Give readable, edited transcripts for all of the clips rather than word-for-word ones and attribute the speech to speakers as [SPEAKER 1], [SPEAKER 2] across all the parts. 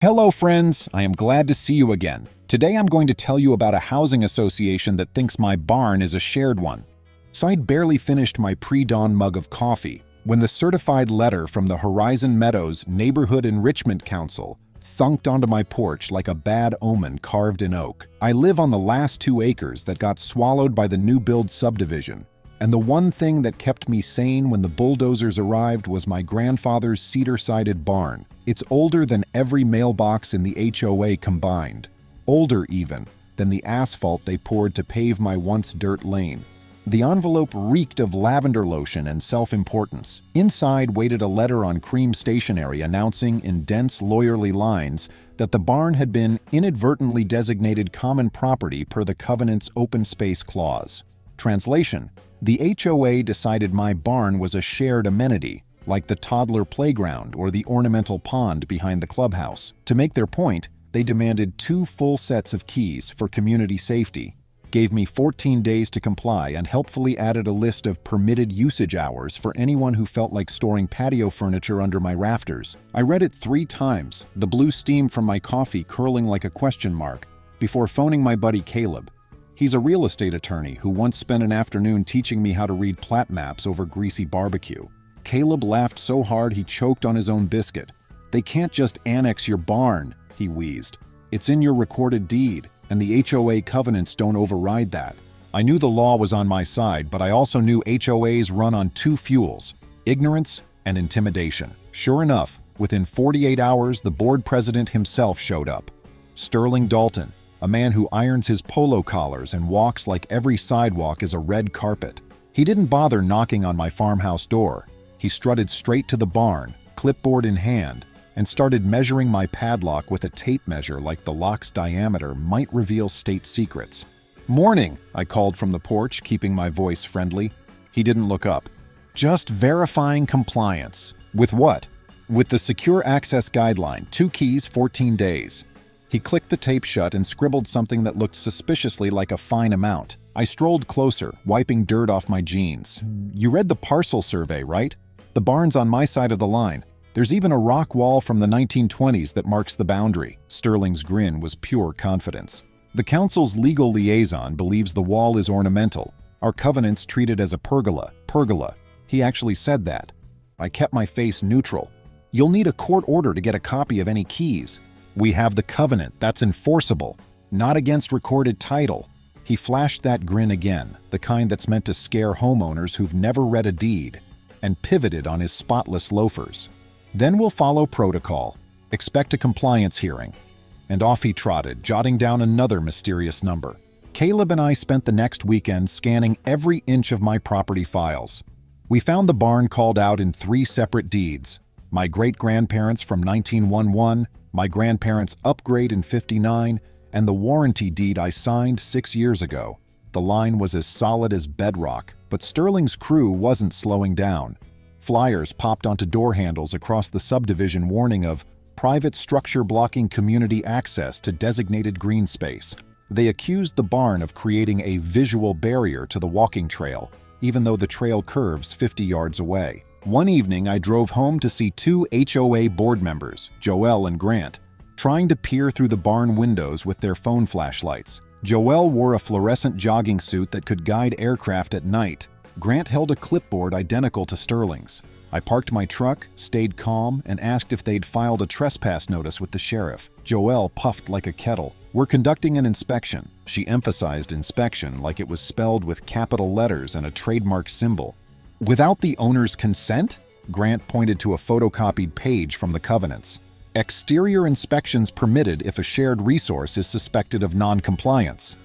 [SPEAKER 1] Hello friends, I am glad to see you again. Today I'm going to tell you about a housing association that thinks my barn is a shared one. So I'd barely finished my pre-dawn mug of coffee when the certified letter from the Horizon Meadows Neighborhood Enrichment Council thunked onto my porch like a bad omen carved in oak. I live on the last 2 acres that got swallowed by the new build subdivision, and the one thing that kept me sane when the bulldozers arrived was my grandfather's cedar-sided barn. It's older than every mailbox in the HOA combined, older even than the asphalt they poured to pave my once dirt lane. The envelope reeked of lavender lotion and self-importance. Inside waited a letter on cream stationery announcing in dense lawyerly lines that the barn had been inadvertently designated common property per the covenant's open space clause. Translation: the HOA decided my barn was a shared amenity, like the toddler playground or the ornamental pond behind the clubhouse. To make their point, they demanded 2 full sets of keys for community safety, gave me 14 days to comply, and helpfully added a list of permitted usage hours for anyone who felt like storing patio furniture under my rafters. I read it 3 times, the blue steam from my coffee curling like a question mark, before phoning my buddy Caleb. He's a real estate attorney who once spent an afternoon teaching me how to read plat maps over greasy barbecue. Caleb laughed so hard he choked on his own biscuit. "They can't just annex your barn," he wheezed. "It's in your recorded deed, and the HOA covenants don't override that." I knew the law was on my side, but I also knew HOAs run on 2 fuels: ignorance and intimidation. Sure enough, within 48 hours, the board president himself showed up. Sterling Dalton, a man who irons his polo collars and walks like every sidewalk is a red carpet. He didn't bother knocking on my farmhouse door. He strutted straight to the barn, clipboard in hand, and started measuring my padlock with a tape measure like the lock's diameter might reveal state secrets. "Morning," I called from the porch, keeping my voice friendly. He didn't look up. "Just verifying compliance." "With what?" "With the secure access guideline, 2 keys, 14 days. He clicked the tape shut and scribbled something that looked suspiciously like a fine amount. I strolled closer, wiping dirt off my jeans. "You read the parcel survey, right? The barn's on my side of the line. There's even a rock wall from the 1920s that marks the boundary." Sterling's grin was pure confidence. "The council's legal liaison believes the wall is ornamental. Our covenants treat it as a pergola. Pergola. He actually said that." I kept my face neutral. "You'll need a court order to get a copy of any keys." "We have the covenant. That's enforceable. Not against recorded title." He flashed that grin again, the kind that's meant to scare homeowners who've never read a deed, and pivoted on his spotless loafers. "Then we'll follow protocol. Expect a compliance hearing." And off he trotted, jotting down another mysterious number. Caleb and I spent the next weekend scanning every inch of my property files. We found the barn called out in 3 separate deeds: my great-grandparents from 1911, my grandparents' upgrade in 59, and the warranty deed I signed 6 years ago. The line was as solid as bedrock, but Sterling's crew wasn't slowing down. Flyers popped onto door handles across the subdivision warning of private structure blocking community access to designated green space. They accused the barn of creating a visual barrier to the walking trail, even though the trail curves 50 yards away. One evening, I drove home to see 2 HOA board members, Joel and Grant, trying to peer through the barn windows with their phone flashlights. Joel wore a fluorescent jogging suit that could guide aircraft at night. Grant held a clipboard identical to Sterling's. I parked my truck, stayed calm, and asked if they'd filed a trespass notice with the sheriff. Joel puffed like a kettle. "We're conducting an inspection." She emphasized inspection like it was spelled with capital letters and a trademark symbol. "Without the owner's consent?" Grant pointed to a photocopied page from the covenants. "Exterior inspections permitted if a shared resource is suspected of non-compliance."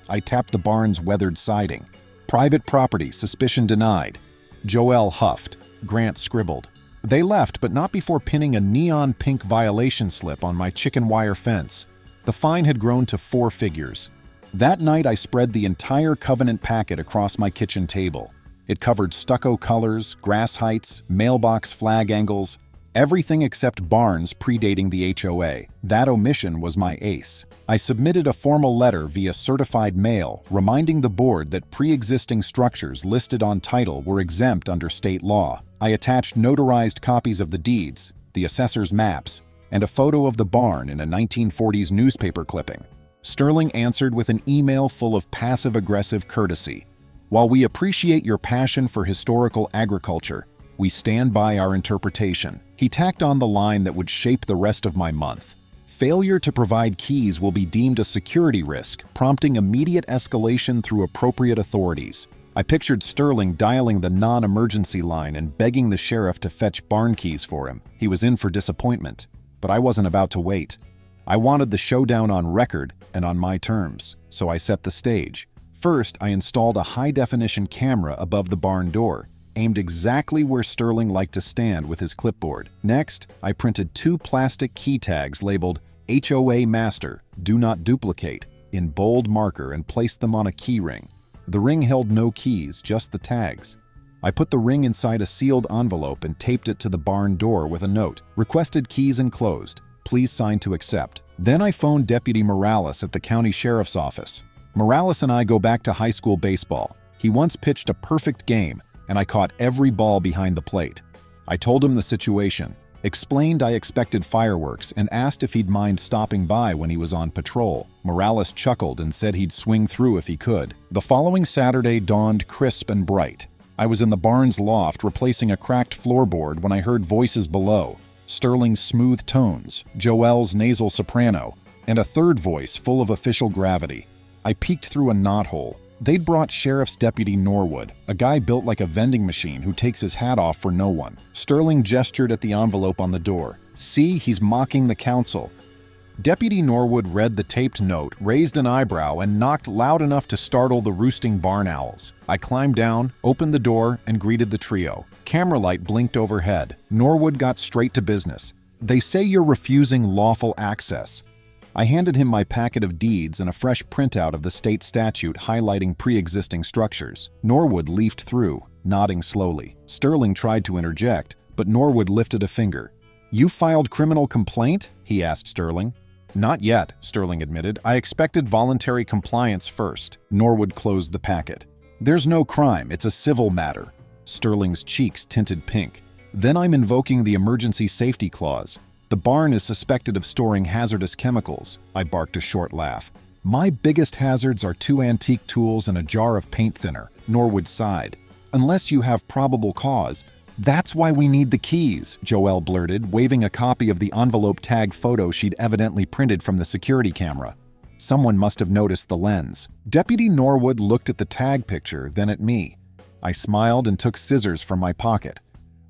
[SPEAKER 1] I tapped the barn's weathered siding. "Private property, suspicion denied." Joel huffed. Grant scribbled. They left, but not before pinning a neon pink violation slip on my chicken wire fence. The fine had grown to 4 figures. That night I spread the entire covenant packet across my kitchen table. It covered stucco colors, grass heights, mailbox flag angles, everything except barns predating the HOA. That omission was my ace. I submitted a formal letter via certified mail reminding the board that pre-existing structures listed on title were exempt under state law. I attached notarized copies of the deeds, the assessor's maps, and a photo of the barn in a 1940s newspaper clipping. Sterling answered with an email full of passive-aggressive courtesy. While we appreciate your passion for historical agriculture, we stand by our interpretation. He tacked on the line that would shape the rest of my month. Failure to provide keys will be deemed a security risk, prompting immediate escalation through appropriate authorities. I pictured Sterling dialing the non-emergency line and begging the sheriff to fetch barn keys for him. He was in for disappointment, but I wasn't about to wait. I wanted the showdown on record and on my terms, so I set the stage. First, I installed a high-definition camera above the barn door, aimed exactly where Sterling liked to stand with his clipboard. Next, I printed 2 plastic key tags labeled HOA Master, Do Not Duplicate, in bold marker and placed them on a key ring. The ring held no keys, just the tags. I put the ring inside a sealed envelope and taped it to the barn door with a note. Requested keys enclosed. Please sign to accept. Then I phoned Deputy Morales at the county sheriff's office. Morales and I go back to high school baseball. He once pitched a perfect game, and I caught every ball behind the plate. I told him the situation, explained I expected fireworks, and asked if he'd mind stopping by when he was on patrol. Morales chuckled and said he'd swing through if he could. The following Saturday dawned crisp and bright. I was in the barn's loft replacing a cracked floorboard when I heard voices below. Sterling's smooth tones, Joelle's nasal soprano, and a third voice full of official gravity. I peeked through a knothole. They'd brought Sheriff's Deputy Norwood, a guy built like a vending machine who takes his hat off for no one. Sterling gestured at the envelope on the door. See, he's mocking the council. Deputy Norwood read the taped note, raised an eyebrow, and knocked loud enough to startle the roosting barn owls. I climbed down, opened the door, and greeted the trio. Camera light blinked overhead. Norwood got straight to business. They say you're refusing lawful access. I handed him my packet of deeds and a fresh printout of the state statute highlighting pre-existing structures. Norwood leafed through, nodding slowly. Sterling tried to interject, but Norwood lifted a finger. You filed criminal complaint? He asked Sterling. Not yet, Sterling admitted. I expected voluntary compliance first. Norwood closed the packet. There's no crime, it's a civil matter. Sterling's cheeks tinted pink. Then I'm invoking the emergency safety clause. The barn is suspected of storing hazardous chemicals. I barked a short laugh. My biggest hazards are 2 antique tools and a jar of paint thinner, Norwood sighed. Unless you have probable cause. That's why we need the keys, Joelle blurted, waving a copy of the envelope tag photo she'd evidently printed from the security camera. Someone must have noticed the lens. Deputy Norwood looked at the tag picture, then at me. I smiled and took scissors from my pocket.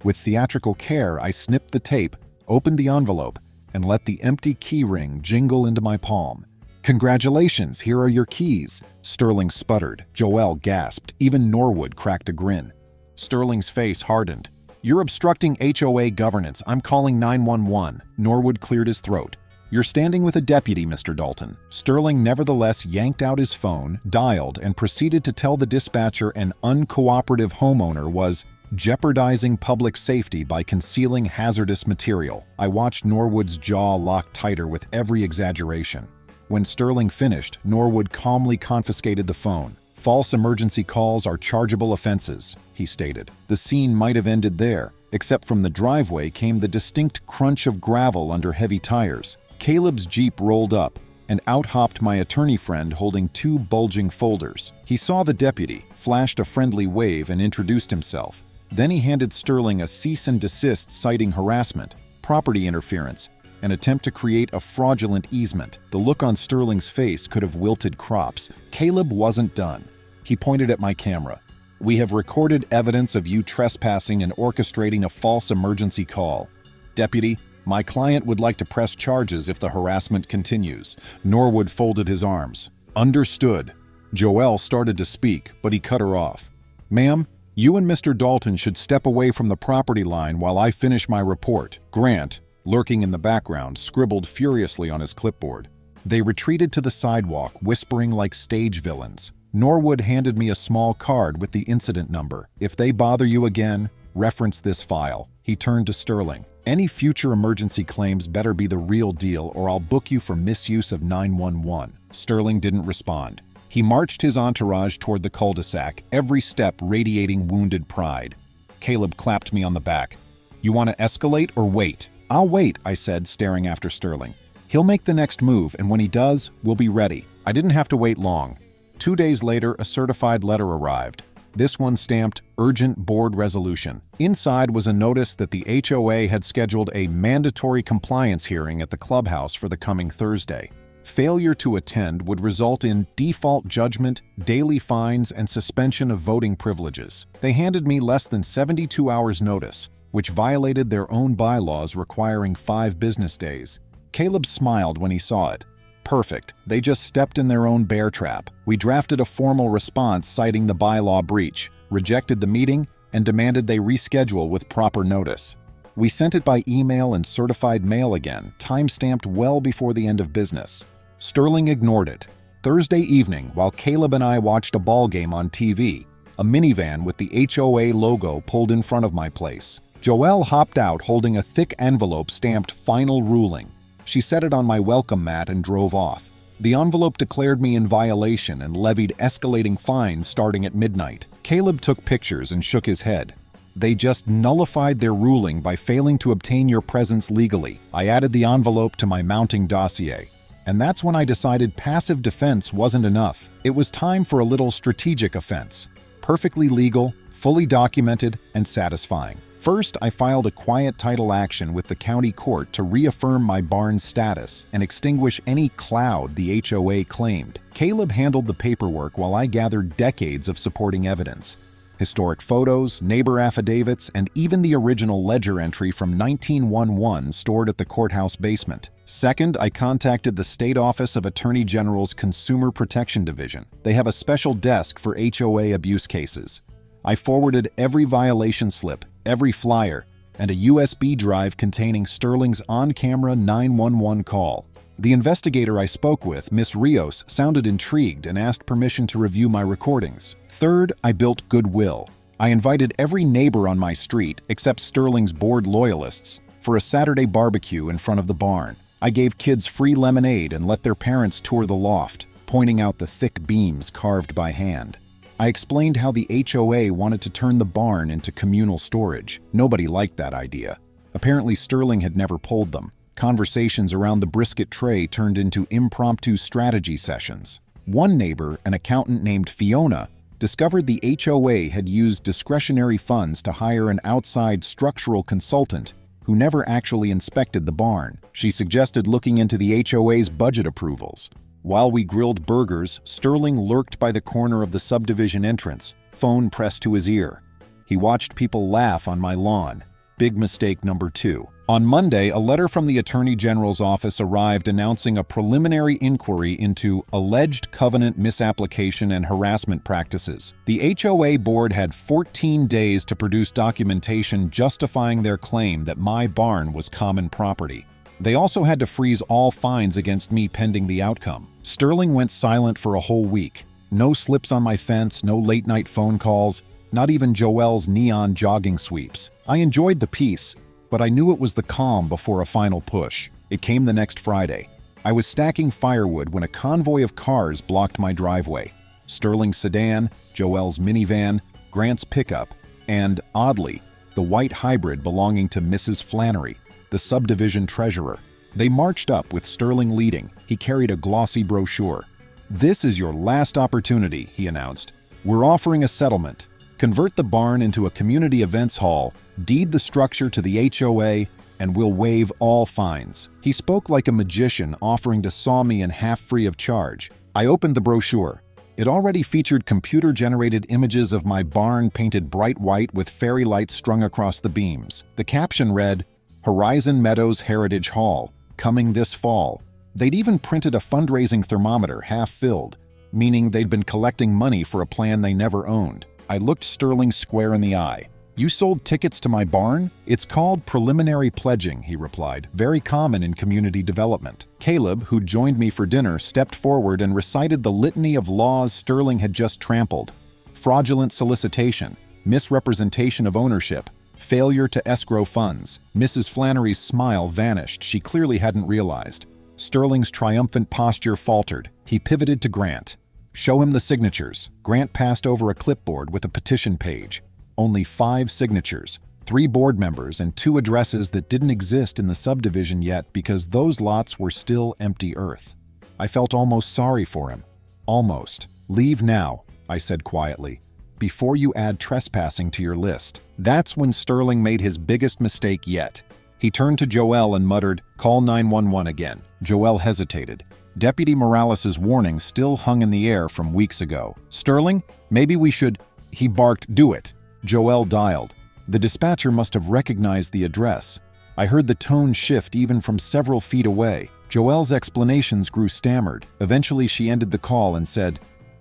[SPEAKER 1] With theatrical care, I snipped the tape, opened the envelope, and let the empty key ring jingle into my palm. Congratulations, here are your keys, Sterling sputtered. Joelle gasped. Even Norwood cracked a grin. Sterling's face hardened. You're obstructing HOA governance. I'm calling 911. Norwood cleared his throat. You're standing with a deputy, Mr. Dalton. Sterling nevertheless yanked out his phone, dialed, and proceeded to tell the dispatcher an uncooperative homeowner was jeopardizing public safety by concealing hazardous material. I watched Norwood's jaw lock tighter with every exaggeration. When Sterling finished, Norwood calmly confiscated the phone. False emergency calls are chargeable offenses, he stated. The scene might have ended there, except from the driveway came the distinct crunch of gravel under heavy tires. Caleb's Jeep rolled up, and out hopped my attorney friend holding 2 bulging folders. He saw the deputy, flashed a friendly wave, and introduced himself. Then he handed Sterling a cease and desist citing harassment, property interference, an attempt to create a fraudulent easement. The look on Sterling's face could have wilted crops. Caleb wasn't done. He pointed at my camera. We have recorded evidence of you trespassing and orchestrating a false emergency call. Deputy, my client would like to press charges if the harassment continues. Norwood folded his arms. Understood. Joelle started to speak, but he cut her off. Ma'am, you and Mr. Dalton should step away from the property line while I finish my report. Grant, lurking in the background, scribbled furiously on his clipboard. They retreated to the sidewalk, whispering like stage villains. Norwood handed me a small card with the incident number. If they bother you again, reference this file. He turned to Sterling. Any future emergency claims better be the real deal or I'll book you for misuse of 911. Sterling didn't respond. He marched his entourage toward the cul-de-sac, every step radiating wounded pride. Caleb clapped me on the back. You want to escalate or wait? "I'll wait," I said, staring after Sterling. "He'll make the next move, and when he does, we'll be ready." I didn't have to wait long. 2 days later, a certified letter arrived. This one stamped Urgent Board Resolution. Inside was a notice that the HOA had scheduled a mandatory compliance hearing at the clubhouse for the coming Thursday. Failure to attend would result in default judgment, daily fines, and suspension of voting privileges. They handed me less than 72 hours notice, which violated their own bylaws requiring 5 business days. Caleb smiled when he saw it. Perfect. They just stepped in their own bear trap. We drafted a formal response citing the bylaw breach, rejected the meeting, and demanded they reschedule with proper notice. We sent it by email and certified mail again, time-stamped well before the end of business. Sterling ignored it. Thursday evening, while Caleb and I watched a ball game on TV, a minivan with the HOA logo pulled in front of my place. Joelle hopped out holding a thick envelope stamped Final Ruling. She set it on my welcome mat and drove off. The envelope declared me in violation and levied escalating fines starting at midnight. Caleb took pictures and shook his head. They just nullified their ruling by failing to obtain your presence legally. I added the envelope to my mounting dossier. And that's when I decided passive defense wasn't enough. It was time for a little strategic offense. Perfectly legal, fully documented, and satisfying. First, I filed a quiet title action with the county court to reaffirm my barn's status and extinguish any cloud the HOA claimed. Caleb handled the paperwork while I gathered decades of supporting evidence. Historic photos, neighbor affidavits, and even the original ledger entry from 1911 stored at the courthouse basement. Second, I contacted the State Office of Attorney General's Consumer Protection Division. They have a special desk for HOA abuse cases. I forwarded every violation slip, every flyer, and a USB drive containing Sterling's on-camera 911 call. The investigator I spoke with, Miss Rios, sounded intrigued and asked permission to review my recordings. Third, I built goodwill. I invited every neighbor on my street, except Sterling's board loyalists, for a Saturday barbecue in front of the barn. I gave kids free lemonade and let their parents tour the loft, pointing out the thick beams carved by hand. I explained how the HOA wanted to turn the barn into communal storage. Nobody liked that idea. Apparently, Sterling had never pulled them. Conversations around the brisket tray turned into impromptu strategy sessions. One neighbor, an accountant named Fiona, discovered the HOA had used discretionary funds to hire an outside structural consultant who never actually inspected the barn. She suggested looking into the HOA's budget approvals. While we grilled burgers, Sterling lurked by the corner of the subdivision entrance, phone pressed to his ear. He watched people laugh on my lawn. Big mistake number 2. On Monday, a letter from the Attorney General's office arrived announcing a preliminary inquiry into alleged covenant misapplication and harassment practices. The HOA board had 14 days to produce documentation justifying their claim that my barn was common property. They also had to freeze all fines against me pending the outcome. Sterling went silent for a whole week. No slips on my fence, no late-night phone calls, not even Joelle's neon jogging sweeps. I enjoyed the peace, but I knew it was the calm before a final push. It came the next Friday. I was stacking firewood when a convoy of cars blocked my driveway. Sterling's sedan, Joelle's minivan, Grant's pickup, and, oddly, the white hybrid belonging to Mrs. Flannery, the subdivision treasurer. They marched up with Sterling leading. He carried a glossy brochure. "This is your last opportunity," he announced. "We're offering a settlement. Convert the barn into a community events hall, deed the structure to the HOA, and we'll waive all fines." He spoke like a magician, offering to saw me in half free of charge. I opened the brochure. It already featured computer-generated images of my barn painted bright white with fairy lights strung across the beams. The caption read, "Horizon Meadows Heritage Hall, coming this fall." They'd even printed a fundraising thermometer half filled, meaning they'd been collecting money for a plan they never owned. I looked Sterling square in the eye. "You sold tickets to my barn?" "It's called preliminary pledging," he replied, "very common in community development." Caleb, who joined me for dinner, stepped forward and recited the litany of laws Sterling had just trampled. Fraudulent solicitation, misrepresentation of ownership, failure to escrow funds. Mrs. Flannery's smile vanished. She clearly hadn't realized. Sterling's triumphant posture faltered. He pivoted to Grant. "Show him the signatures." Grant passed over a clipboard with a petition page. Only 5 signatures. 3 board members, and 2 addresses that didn't exist in the subdivision yet because those lots were still empty earth. I felt almost sorry for him. Almost. "Leave now," I said quietly, "before you add trespassing to your list." That's when Sterling made his biggest mistake yet. He turned to Joel and muttered, "Call 911 again." Joel hesitated. Deputy Morales' warning still hung in the air from weeks ago. "Sterling, maybe we should—" He barked, "Do it." Joel dialed. The dispatcher must have recognized the address. I heard the tone shift even from several feet away. Joelle's explanations grew stammered. Eventually she ended the call and said,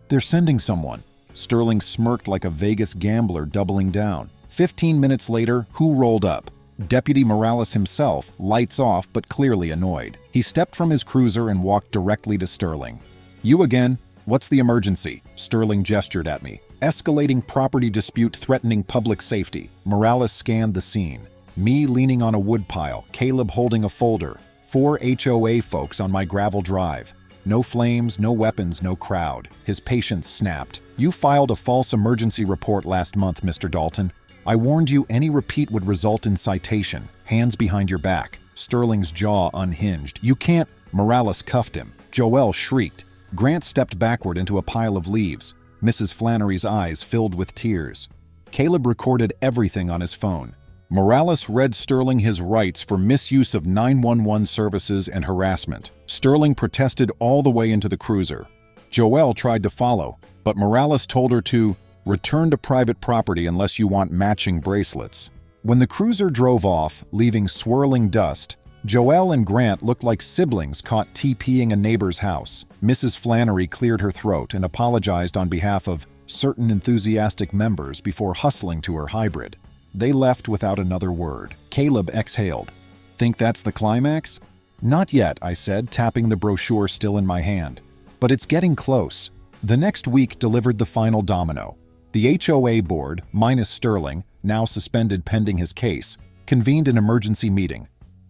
[SPEAKER 1] "They're sending someone." Sterling smirked like a Vegas gambler doubling down. 15 minutes later, who rolled up? Deputy Morales himself, lights off but clearly annoyed. He stepped from his cruiser and walked directly to Sterling. "You again? What's the emergency?" Sterling gestured at me. "Escalating property dispute threatening public safety." Morales scanned the scene. Me leaning on a woodpile, Caleb holding a folder, 4 HOA folks on my gravel drive. No flames, no weapons, no crowd. His patience snapped. "You filed a false emergency report last month, Mr. Dalton. I warned you any repeat would result in citation. Hands behind your back." Sterling's jaw unhinged. "You can't—" Morales cuffed him. Joel shrieked. Grant stepped backward into a pile of leaves. Mrs. Flannery's eyes filled with tears. Caleb recorded everything on his phone. Morales read Sterling his rights for misuse of 911 services and harassment. Sterling protested all the way into the cruiser. Joelle tried to follow, but Morales told her to return to private property unless you want matching bracelets. When the cruiser drove off, leaving swirling dust, Joelle and Grant looked like siblings caught TPing a neighbor's house. Mrs. Flannery cleared her throat and apologized on behalf of certain enthusiastic members before hustling to her hybrid. They left without another word. Caleb exhaled. "Think that's the climax?" "Not yet," I said, tapping the brochure still in my hand. "But it's getting close." The next week delivered the final domino. The HOA board, minus Sterling, now suspended pending his case, convened an emergency meeting.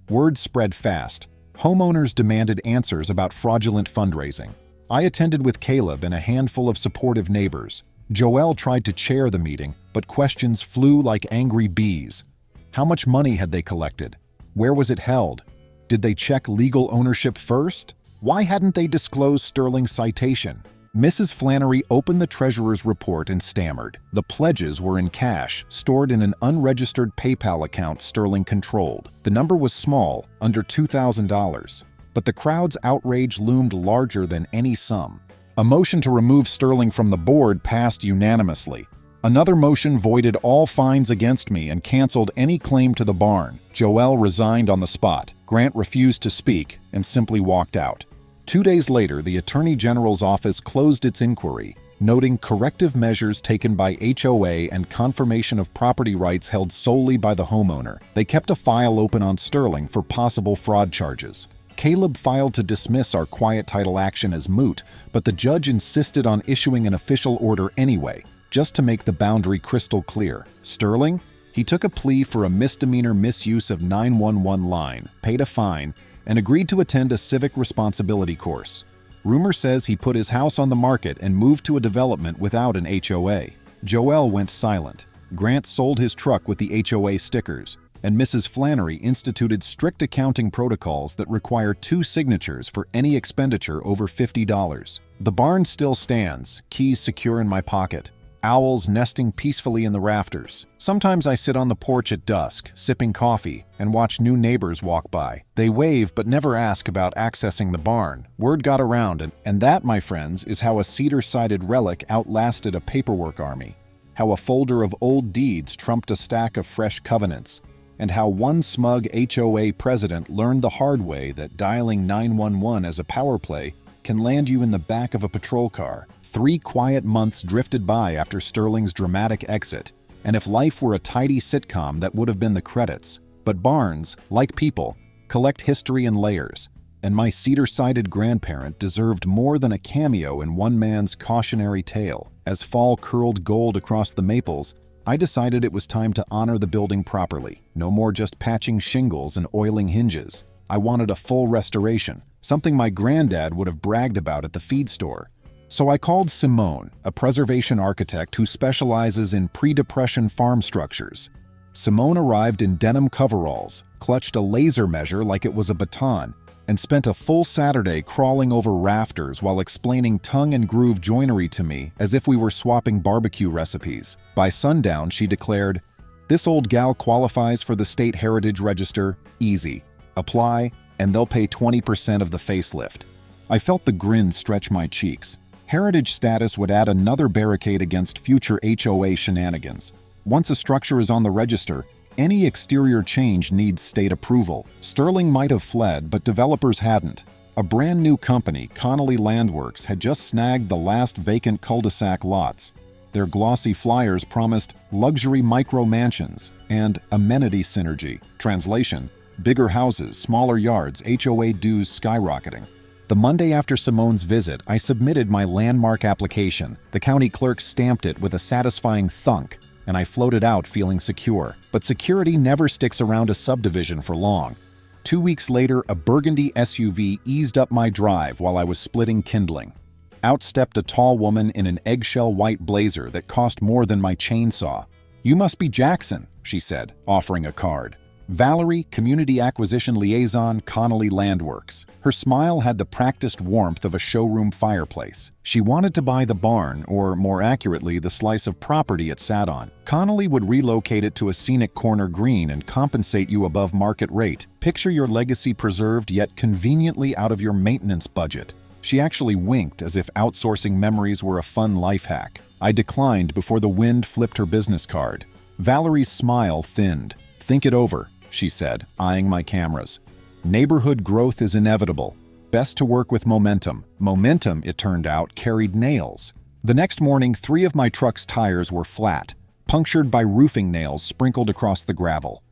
[SPEAKER 1] Word spread fast. Homeowners demanded answers about fraudulent fundraising. I attended with Caleb and a handful of supportive neighbors. Joelle tried to chair the meeting, but questions flew like angry bees. How much money had they collected? Where was it held? Did they check legal ownership first? Why hadn't they disclosed Sterling's citation? Mrs. Flannery opened the treasurer's report and stammered. The pledges were in cash, stored in an unregistered PayPal account Sterling controlled. The number was small, under $2,000, but the crowd's outrage loomed larger than any sum. A motion to remove Sterling from the board passed unanimously. Another motion voided all fines against me and canceled any claim to the barn. Joelle resigned on the spot. Grant refused to speak and simply walked out. 2 days later, the Attorney General's office closed its inquiry, noting corrective measures taken by HOA and confirmation of property rights held solely by the homeowner. They kept a file open on Sterling for possible fraud charges. Caleb filed to dismiss our quiet title action as moot, but the judge insisted on issuing an official order anyway, just to make the boundary crystal clear. Sterling? He took a plea for a misdemeanor misuse of 911 line, paid a fine, and agreed to attend a civic responsibility course. Rumor says he put his house on the market and moved to a development without an HOA. Joelle went silent. Grant sold his truck with the HOA stickers, and Mrs. Flannery instituted strict accounting protocols that require 2 signatures for any expenditure over $50. The barn still stands, keys secure in my pocket. Owls nesting peacefully in the rafters. Sometimes I sit on the porch at dusk, sipping coffee, and watch new neighbors walk by. They wave but never ask about accessing the barn. Word got around, and that, my friends, is how a cedar-sided relic outlasted a paperwork army. How a folder of old deeds trumped a stack of fresh covenants. And how one smug HOA president learned the hard way that dialing 911 as a power play can land you in the back of a patrol car. 3 quiet months drifted by after Sterling's dramatic exit, and if life were a tidy sitcom, that would have been the credits. But barns, like people, collect history in layers, and my cedar-sided grandparent deserved more than a cameo in one man's cautionary tale. As fall curled gold across the maples, I decided it was time to honor the building properly. No more just patching shingles and oiling hinges. I wanted a full restoration, something my granddad would have bragged about at the feed store. So I called Simone, a preservation architect who specializes in pre-depression farm structures. Simone arrived in denim coveralls, clutched a laser measure like it was a baton, and spent a full Saturday crawling over rafters while explaining tongue and groove joinery to me as if we were swapping barbecue recipes. By sundown, she declared, "This old gal qualifies for the State Heritage Register. Easy. Apply, and they'll pay 20% of the facelift." I felt the grin stretch my cheeks. Heritage status would add another barricade against future HOA shenanigans. Once a structure is on the register, any exterior change needs state approval. Sterling might have fled, but developers hadn't. A brand new company, Connolly Landworks, had just snagged the last vacant cul-de-sac lots. Their glossy flyers promised luxury micro-mansions and amenity synergy. Translation: bigger houses, smaller yards, HOA dues skyrocketing. The Monday after Simone's visit, I submitted my landmark application. The county clerk stamped it with a satisfying thunk, and I floated out feeling secure. But security never sticks around a subdivision for long. 2 weeks later, a burgundy SUV eased up my drive while I was splitting kindling. Out stepped a tall woman in an eggshell white blazer that cost more than my chainsaw. "You must be Jackson," she said, offering a card. "Valerie, Community Acquisition Liaison, Connolly Landworks." Her smile had the practiced warmth of a showroom fireplace. She wanted to buy the barn, or more accurately, the slice of property it sat on. Connolly would relocate it to a scenic corner green and compensate you above market rate. Picture your legacy preserved yet conveniently out of your maintenance budget. She actually winked as if outsourcing memories were a fun life hack. I declined before the wind flipped her business card. Valerie's smile thinned. "Think it over," she said, eyeing my cameras. "Neighborhood growth is inevitable. Best to work with momentum." Momentum, it turned out, carried nails. The next morning, 3 of my truck's tires were flat, punctured by roofing nails sprinkled across the gravel.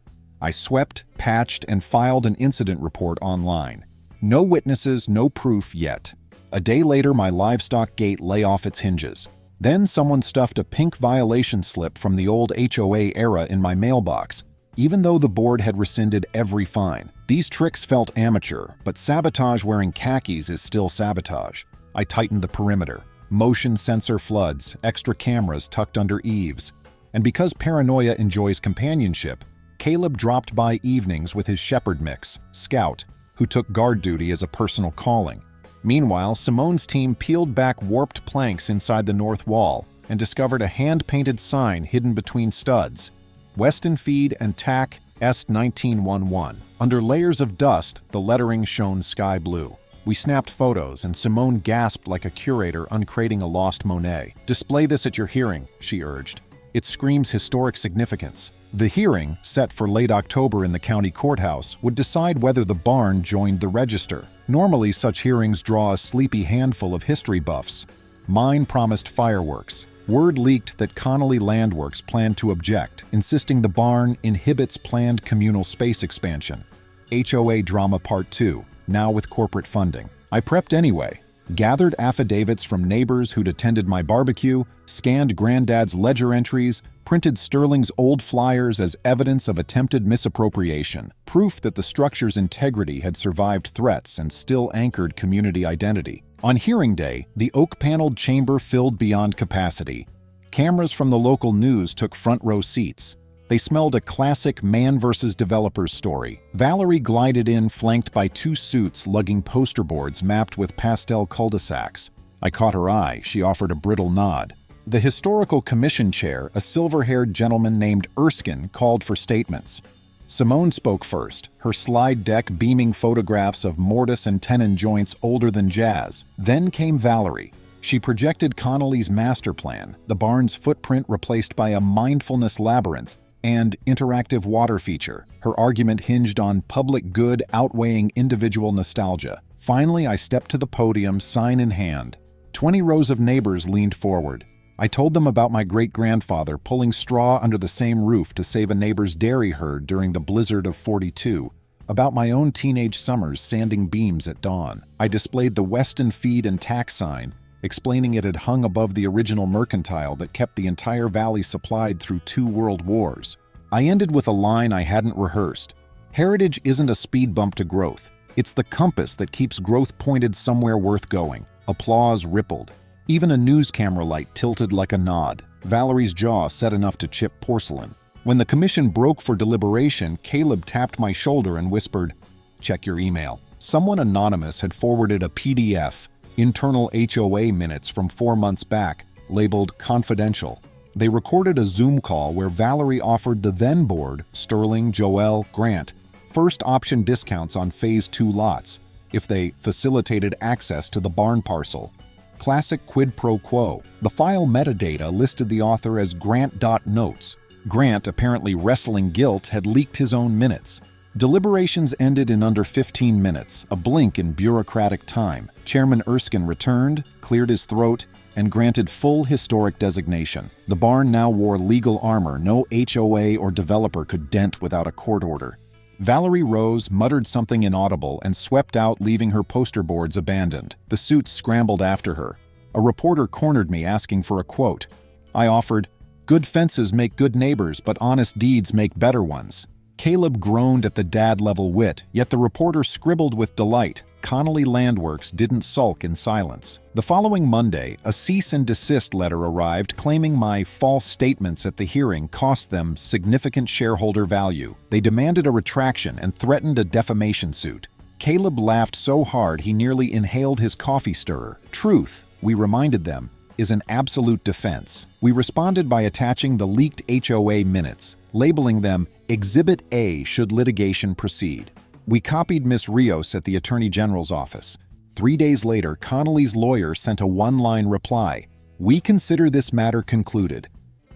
[SPEAKER 1] I swept, patched, and filed an incident report online. No witnesses, no proof yet. A day later, my livestock gate lay off its hinges. Then someone stuffed a pink violation slip from the old HOA era in my mailbox, even though the board had rescinded every fine. These tricks felt amateur, but sabotage wearing khakis is still sabotage. I tightened the perimeter. Motion sensor floods, extra cameras tucked under eaves. And because paranoia enjoys companionship, Caleb dropped by evenings with his shepherd mix, Scout, who took guard duty as a personal calling. Meanwhile, Simone's team peeled back warped planks inside the north wall and discovered a hand-painted sign hidden between studs. Weston Feed and TAC S1911. Under layers of dust, the lettering shone sky blue. We snapped photos, and Simone gasped like a curator uncrating a lost Monet. "Display this at your hearing," she urged. "It screams historic significance." The hearing, set for late October in the county courthouse, would decide whether the barn joined the register. Normally, such hearings draw a sleepy handful of history buffs. Mine promised fireworks. Word leaked that Connolly Landworks planned to object, insisting the barn inhibits planned communal space expansion. HOA drama part 2, now with corporate funding. I prepped anyway. Gathered affidavits from neighbors who'd attended my barbecue, scanned Granddad's ledger entries, printed Sterling's old flyers as evidence of attempted misappropriation, proof that the structure's integrity had survived threats and still anchored community identity. On hearing day, the oak-paneled chamber filled beyond capacity. Cameras from the local news took front-row seats. They smelled a classic man versus developers story. Valerie glided in flanked by 2 suits lugging poster boards mapped with pastel cul-de-sacs. I caught her eye. She offered a brittle nod. The historical commission chair, a silver-haired gentleman named Erskine, called for statements. Simone spoke first, her slide deck beaming photographs of mortise and tenon joints older than jazz. Then came Valerie. She projected Connolly's master plan, the barn's footprint replaced by a mindfulness labyrinth, and interactive water feature. Her argument hinged on public good outweighing individual nostalgia. Finally, I stepped to the podium, sign in hand. 20 rows of neighbors leaned forward. I told them about my great-grandfather pulling straw under the same roof to save a neighbor's dairy herd during the blizzard of '42, about my own teenage summers sanding beams at dawn. I displayed the Weston Feed and TAC sign, explaining it had hung above the original mercantile that kept the entire valley supplied through 2 world wars. I ended with a line I hadn't rehearsed. Heritage isn't a speed bump to growth. It's the compass that keeps growth pointed somewhere worth going. Applause rippled. Even a news camera light tilted like a nod. Valerie's jaw set enough to chip porcelain. When the commission broke for deliberation, Caleb tapped my shoulder and whispered, "Check your email." Someone anonymous had forwarded a PDF, internal HOA minutes from 4 months back, labeled confidential. They recorded a Zoom call where Valerie offered the then board, Sterling, Joel, Grant, first option discounts on Phase 2 lots if they facilitated access to the barn parcel. Classic quid pro quo. The file metadata listed the author as Grant.notes. Grant, apparently wrestling guilt, had leaked his own minutes. Deliberations ended in under 15 minutes, a blink in bureaucratic time. Chairman Erskine returned, cleared his throat, and granted full historic designation. The barn now wore legal armor no HOA or developer could dent without a court order. Valerie rose, muttered something inaudible, and swept out, leaving her poster boards abandoned. The suits scrambled after her. A reporter cornered me, asking for a quote. I offered, "Good fences make good neighbors, but honest deeds make better ones." Caleb groaned at the dad-level wit, yet the reporter scribbled with delight. Connolly Landworks didn't sulk in silence. The following Monday, a cease and desist letter arrived claiming my false statements at the hearing cost them significant shareholder value. They demanded a retraction and threatened a defamation suit. Caleb laughed so hard he nearly inhaled his coffee stirrer. Truth, we reminded them, is an absolute defense. We responded by attaching the leaked HOA minutes, labeling them Exhibit A should litigation proceed. We copied Ms. Rios at the Attorney General's office. 3 days later, Connolly's lawyer sent a one-line reply. We consider this matter concluded.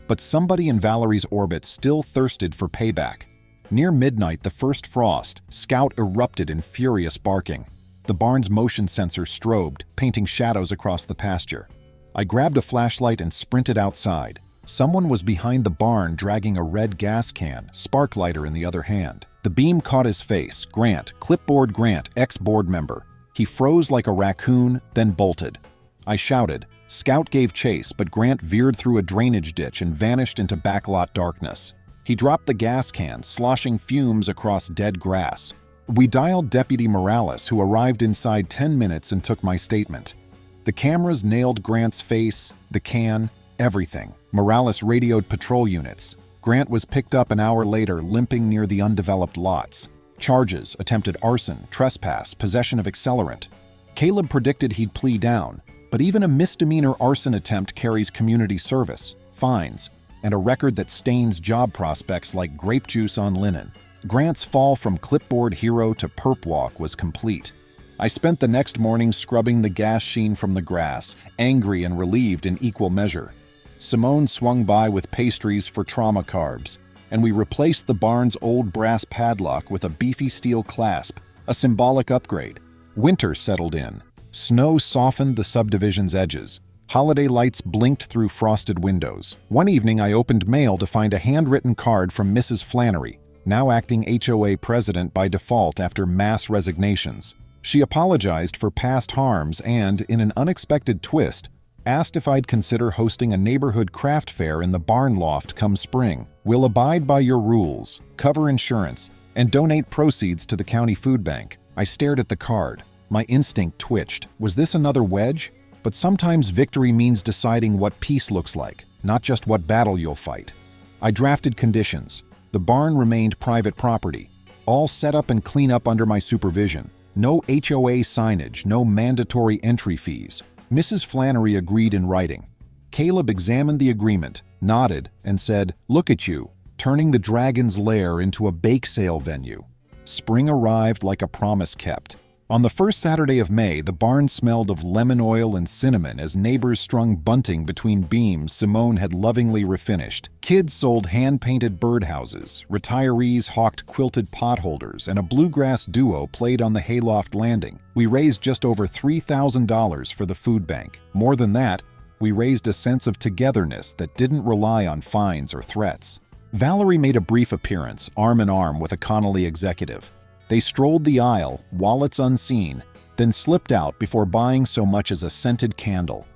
[SPEAKER 1] But somebody in Valerie's orbit still thirsted for payback. Near midnight, the first frost, Scout erupted in furious barking. The barn's motion sensor strobed, painting shadows across the pasture. I grabbed a flashlight and sprinted outside. Someone was behind the barn dragging a red gas can, spark lighter in the other hand. The beam caught his face. Grant, clipboard Grant, ex-board member. He froze like a raccoon, then bolted. I shouted. Scout gave chase, but Grant veered through a drainage ditch and vanished into backlot darkness. He dropped the gas can, sloshing fumes across dead grass. We dialed Deputy Morales, who arrived inside 10 minutes and took my statement. The cameras nailed Grant's face, the can, everything. Morales radioed patrol units. Grant was picked up an hour later, limping near the undeveloped lots. Charges: attempted arson, trespass, possession of accelerant. Caleb predicted he'd plea down, but even a misdemeanor arson attempt carries community service, fines, and a record that stains job prospects like grape juice on linen. Grant's fall from clipboard hero to perp walk was complete. I spent the next morning scrubbing the gas sheen from the grass, angry and relieved in equal measure. Simone swung by with pastries for trauma carbs, and we replaced the barn's old brass padlock with a beefy steel clasp, a symbolic upgrade. Winter settled in. Snow softened the subdivision's edges. Holiday lights blinked through frosted windows. One evening I opened mail to find a handwritten card from Mrs. Flannery, now acting HOA president by default after mass resignations. She apologized for past harms and, in an unexpected twist, asked if I'd consider hosting a neighborhood craft fair in the barn loft come spring. We'll abide by your rules, cover insurance, and donate proceeds to the county food bank. I stared at the card. My instinct twitched. Was this another wedge? But sometimes victory means deciding what peace looks like, not just what battle you'll fight. I drafted conditions. The barn remained private property. All set up and clean up under my supervision. No HOA signage, no mandatory entry fees. Mrs. Flannery agreed in writing. Caleb examined the agreement, nodded, and said, "Look at you, turning the Dragon's Lair into a bake sale venue." Spring arrived like a promise kept. On the first Saturday of May, the barn smelled of lemon oil and cinnamon as neighbors strung bunting between beams Simone had lovingly refinished. Kids sold hand-painted birdhouses, retirees hawked quilted potholders, and a bluegrass duo played on the hayloft landing. We raised just over $3,000 for the food bank. More than that, we raised a sense of togetherness that didn't rely on fines or threats. Valerie made a brief appearance, arm in arm with a Connolly executive. They strolled the aisle, wallets unseen, then slipped out before buying so much as a scented candle.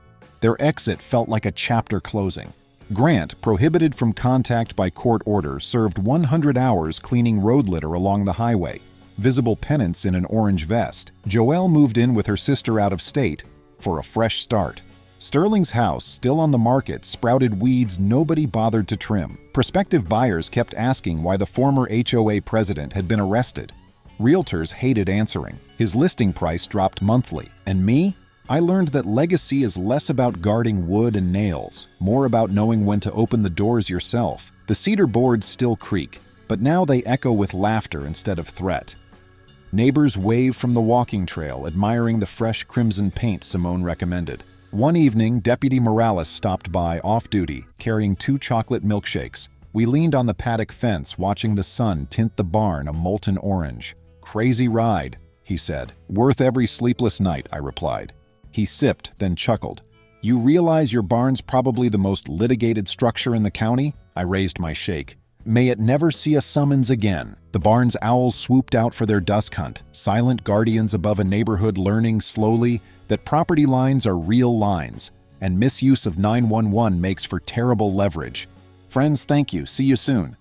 [SPEAKER 1] Their exit felt like a chapter closing. Grant, prohibited from contact by court order, served 100 hours cleaning road litter along the highway, visible pennants in an orange vest. Joelle moved in with her sister out of state for a fresh start. Sterling's house, still on the market, sprouted weeds nobody bothered to trim. Prospective buyers kept asking why the former HOA president had been arrested. Realtors hated answering. His listing price dropped monthly. And me? I learned that legacy is less about guarding wood and nails, more about knowing when to open the doors yourself. The cedar boards still creak, but now they echo with laughter instead of threat. Neighbors wave from the walking trail, admiring the fresh crimson paint Simone recommended. One evening, Deputy Morales stopped by off-duty, carrying 2 chocolate milkshakes. We leaned on the paddock fence, watching the sun tint the barn a molten orange. "Crazy ride," he said. "Worth every sleepless night," I replied. He sipped, then chuckled. "You realize your barn's probably the most litigated structure in the county?" I raised my shake. "May it never see a summons again." The barn's owls swooped out for their dusk hunt, silent guardians above a neighborhood learning slowly that property lines are real lines, and misuse of 911 makes for terrible leverage. Friends, thank you. See you soon.